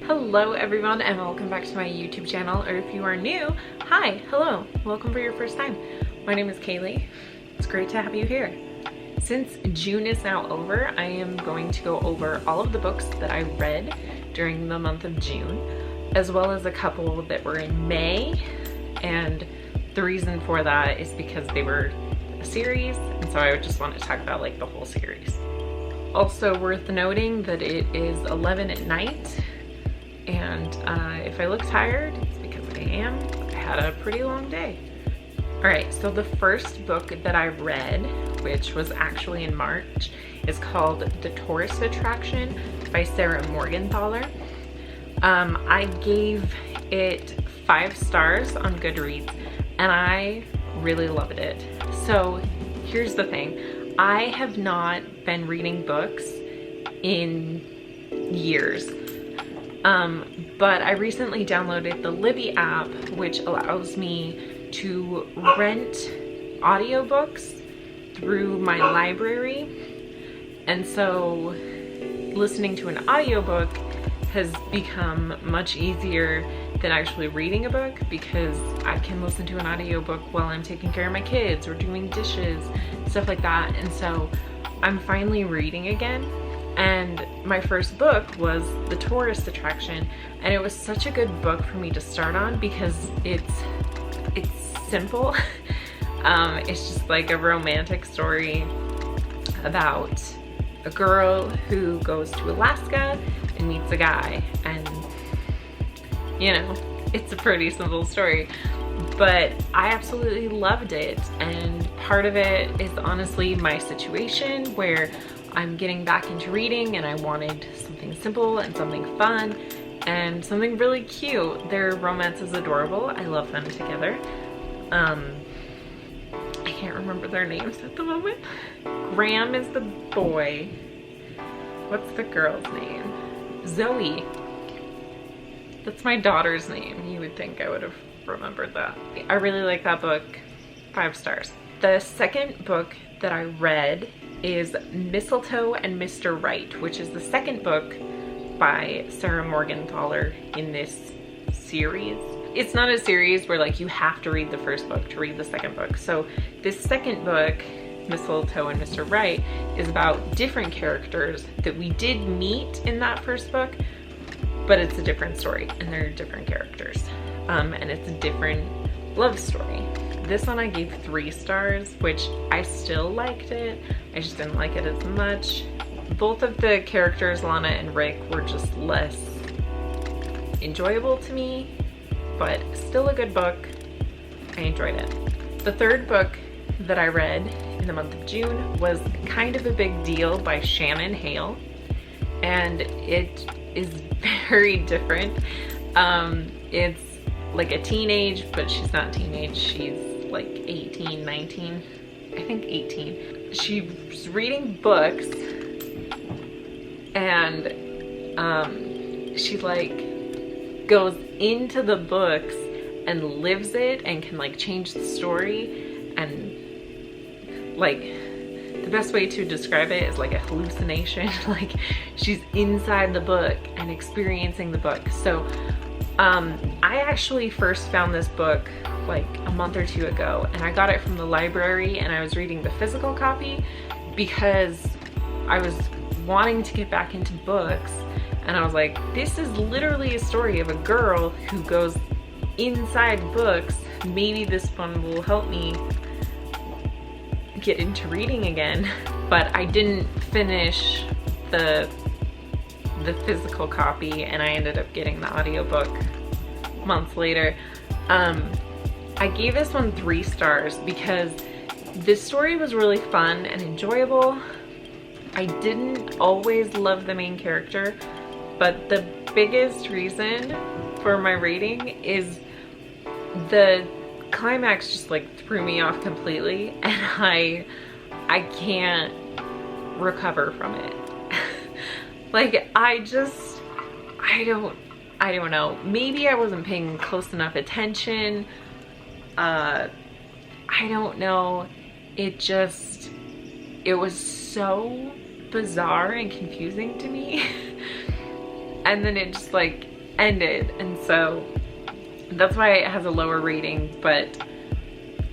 Hello everyone and welcome back to my YouTube channel, or if you are new, hi, hello, welcome for your first time. My name is Kaylee. It's great to have you here. Since June is now over, I am going to go over all of the books that I read during the month of June, as well as a couple that were in May, and the reason for that is because they were a series, and so I would just want to talk about like the whole series. Also worth noting that it is 11 at night, and if I look tired, it's because I am. I had a pretty long day. Alright, so the first book that I read, which was actually in March, is called The Tourist Attraction by Sarah Morgenthaler. I gave it 5 stars on Goodreads, and I really loved it. So here's the thing. I have not been reading books in years. But I recently downloaded the Libby app, which allows me to rent audiobooks through my library. And so listening to an audiobook has become much easier than actually reading a book, because I can listen to an audiobook while I'm taking care of my kids or doing dishes, stuff like that. And so I'm finally reading again. And my first book was The Tourist Attraction, and it was such a good book for me to start on because it's simple. It's just like a romantic story about a girl who goes to Alaska and meets a guy, and you know, it's a pretty simple story, but I absolutely loved it. And part of it is honestly my situation where I'm getting back into reading and I wanted something simple and something fun and something really cute. Their romance is adorable. I love them together. I can't remember their names at the moment. Graham is the boy. What's the girl's name? Zoe. That's my daughter's name. You would think I would have remembered that. I really like that book. 5 stars. The second book that I read is Mistletoe and Mr Right, which is the second book by Sarah Morgenthaler in this series. It's not a series where like you have to read the first book to read the second book. So this second book, Mistletoe and Mr Right, is about different characters that we did meet in that first book, but it's a different story and they're different characters. And it's a different love story. This one I gave 3 stars, which I still liked it. I just didn't like it as much. Both of the characters, Lana and Rick, were just less enjoyable to me, but still a good book. I enjoyed it. The third book that I read in the month of June was Kind of a Big Deal by Shannon Hale, and it is very different. It's like a teenage, but she's not teenage. She's like 18, 19, I think 18. She's reading books, and she like goes into the books and lives it and can like change the story, and like the best way to describe it is like a hallucination. Like she's inside the book and experiencing the book. So I actually first found this book like a month or 2 ago, and I got it from the library, and I was reading the physical copy because I was wanting to get back into books, and I was like, this is literally a story of a girl who goes inside books. Maybe this one will help me get into reading again. But I didn't finish the physical copy, and I ended up getting the audiobook months later. I gave this one 3 stars because this story was really fun and enjoyable. I didn't always love the main character, but the biggest reason for my rating is the climax just like threw me off completely, and I can't recover from it. Like I don't know, maybe I wasn't paying close enough attention. I don't know, it was so bizarre and confusing to me. And then it just like ended, and so that's why it has a lower rating, but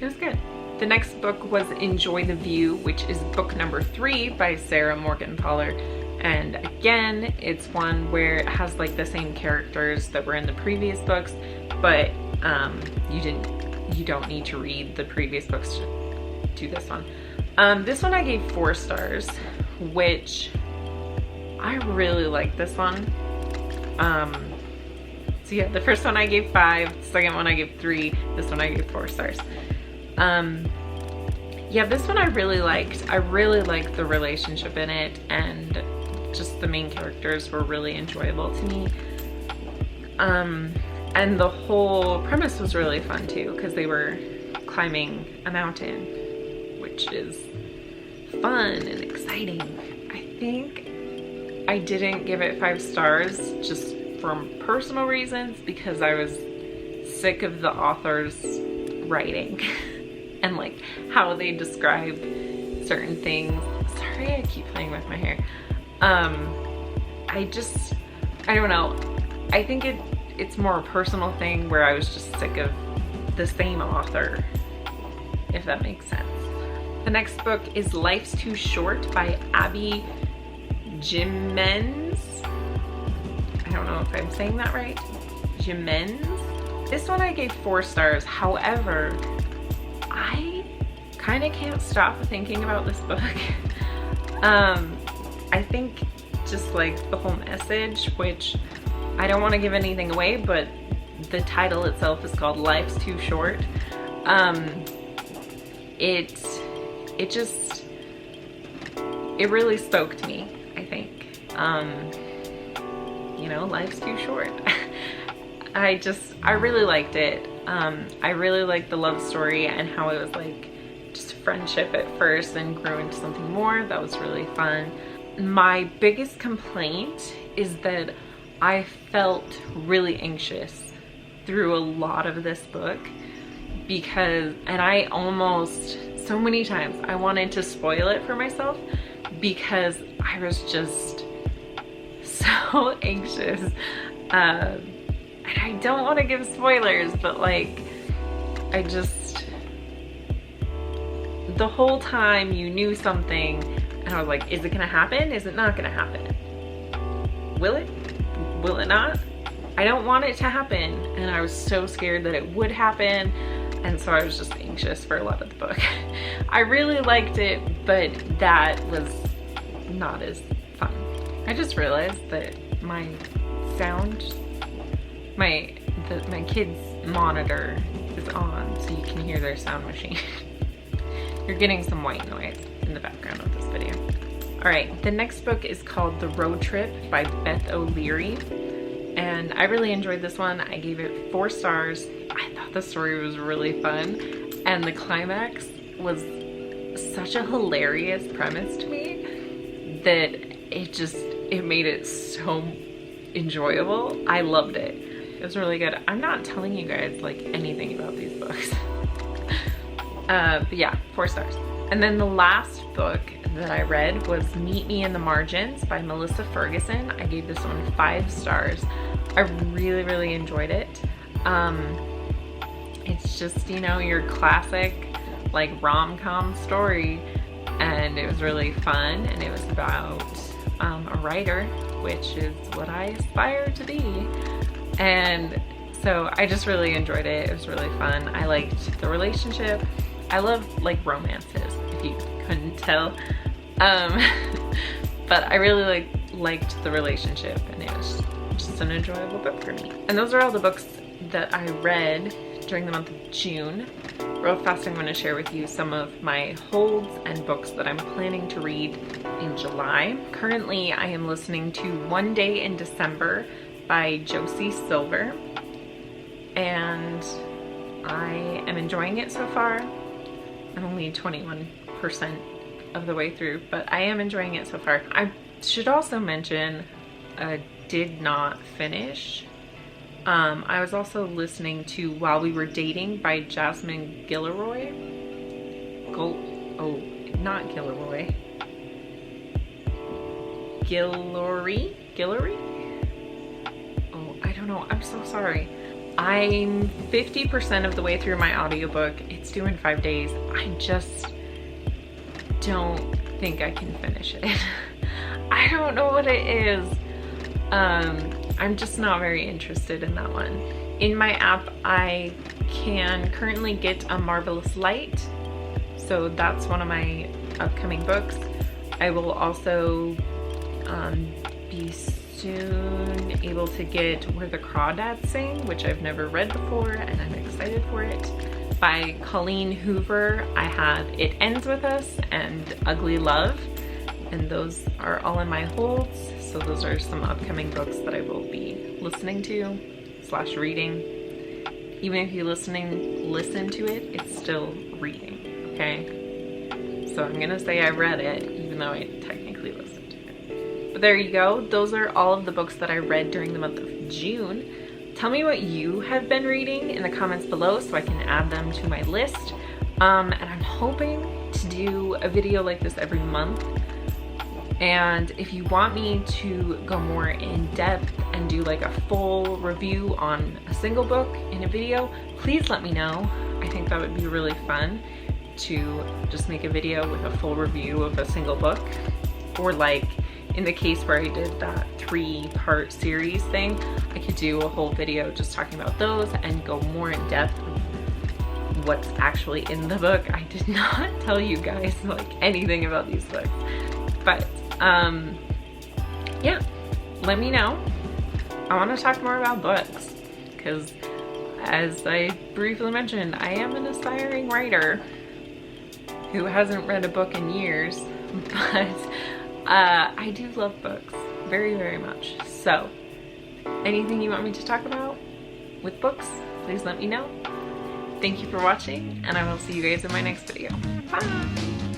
it was good. The next book was Enjoy the View, which is book number 3 by Sarah Morgenthaler. And again, it's one where it has like the same characters that were in the previous books, but you don't need to read the previous books to do this one. This one I gave 4 stars, which I really like this one. So yeah, the first one I gave 5, the second one I gave 3, this one I gave 4 stars. Yeah, this one I really liked. I really liked the relationship in it, and just the main characters were really enjoyable to me. And the whole premise was really fun too, because they were climbing a mountain, which is fun and exciting. I think I didn't give it 5 stars just for personal reasons, because I was sick of the author's writing and like how they describe certain things. Sorry, I keep playing with my hair. I don't know. I think it's more a personal thing where I was just sick of the same author, if that makes sense. The next book is Life's Too Short by Abby Jimenez. I don't know if I'm saying that right. Jimenez. This one I gave 4 stars. However, I kind of can't stop thinking about this book. I think just like the whole message, which I don't want to give anything away, but the title itself is called Life's Too Short. It really spoke to me, I think. You know, life's too short. I really liked it. I really liked the love story and how it was like just friendship at first and grew into something more. That was really fun. My biggest complaint is that I felt really anxious through a lot of this book, because, and I almost, so many times I wanted to spoil it for myself because I was just so anxious. And I don't want to give spoilers, but like, the whole time you knew something and I was like, is it gonna happen? Is it not gonna happen? Will it? Will it not? I don't want it to happen. And I was so scared that it would happen. And so I was just anxious for a lot of the book. I really liked it, but that was not as fun. I just realized that my sound, my kids' monitor is on, so you can hear their sound machine. You're getting some white noise in the background of this video. All right, the next book is called The Road Trip by Beth O'Leary. And I really enjoyed this one. I gave it 4 stars. I thought the story was really fun. And the climax was such a hilarious premise to me that it made it so enjoyable. I loved it. It was really good. I'm not telling you guys like anything about these books. But yeah, 4 stars. And then the last book that I read was Meet Me in the Margins by Melissa Ferguson. I gave this one 5 stars. I really, really enjoyed it. It's just, you know, your classic like rom-com story, and it was really fun, and it was about a writer, which is what I aspire to be. And so I just really enjoyed it. It was really fun. I liked the relationship. I love like romances, if you couldn't tell. But I really liked the relationship, and it was just an enjoyable book for me. And those are all the books that I read during the month of June. Real fast, I'm going to share with you some of my holds and books that I'm planning to read in July. Currently, I am listening to One Day in December by Josie Silver, and I am enjoying it so far. I'm only 21% of the way through, but I am enjoying it so far. I should also mention I did not finish. I was also listening to While We Were Dating by Jasmine Guillory. Not Guillory. Guillory? Oh, I don't don't know, I'm so sorry. I'm 50% of the way through my audiobook. It's due in 5 days. I just don't think I can finish it. I don't know what it is. I'm just not very interested in that one. In my app, I can currently get A Marvelous Light. So that's one of my upcoming books. I will also be soon able to get Where the Crawdads Sing, which I've never read before, and I'm excited for it. By Colleen Hoover, I have It Ends With Us and Ugly Love, and those are all in my holds. So those are some upcoming books that I will be listening to / reading. Even if you listen to it, it's still reading, okay? So I'm gonna say I read it, even though I technically listened to it. But there you go. Those are all of the books that I read during the month of June. Tell me what you have been reading in the comments below so I can add them to my list. And I'm hoping to do a video like this every month. And if you want me to go more in depth and do like a full review on a single book in a video, please let me know. I think that would be really fun to just make a video with a full review of a single book. Or like in the case where I did that 3-part series thing, I could do a whole video just talking about those and go more in depth of what's actually in the book. I did not tell you guys like anything about these books. But yeah, let me know. I want to talk more about books because, as I briefly mentioned, I am an aspiring writer who hasn't read a book in years, but I do love books very, very much. So anything you want me to talk about with books, please let me know. Thank you for watching, and I will see you guys in my next video. Bye!